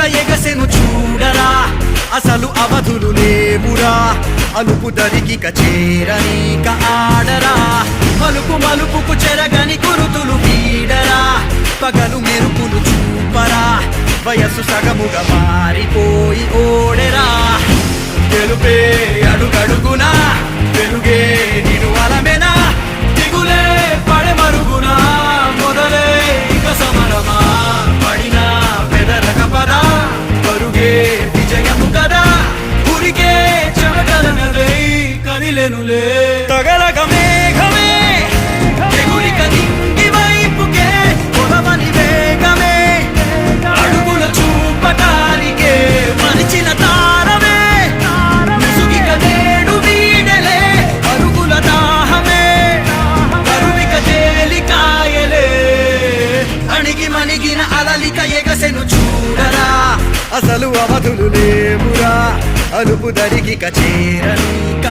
అలలిక ఎగసెను చూడరా అసలు అవధులు లేవురా అలుపు దరికిక చేరనీక ఆడరా మలుపు మలుపుకు చెరగని గురుతులు వీడరా పగలు మెరుపులు చూపరా వయస్సు సగముగా మారిపోయి ఓడెరా గెలుపే అడుగడుగునా వెలుగే నిను అలమెనా దిగులే పడమరుగునా మొదలే ఇక సమరమా పడినా పెదరక పదా పరుగే విజయము కదా ఉరికే చెమటలనలే కదిలెనులే తగలగ మేఘమే ఎగురిక నింగి వైపుకే పొలవని వేగమే అడుగుల చూపటానికే మరిచిన తారమే ముసుగిక నేడు వీడలే అరుగుల దాహమే కరువిక తేలికాయలే అణిగి మణిగిన అలలిక ఎగసెను చూడరా అసలు అవధులు లేవురా అలుపు దరికిక చేరనీక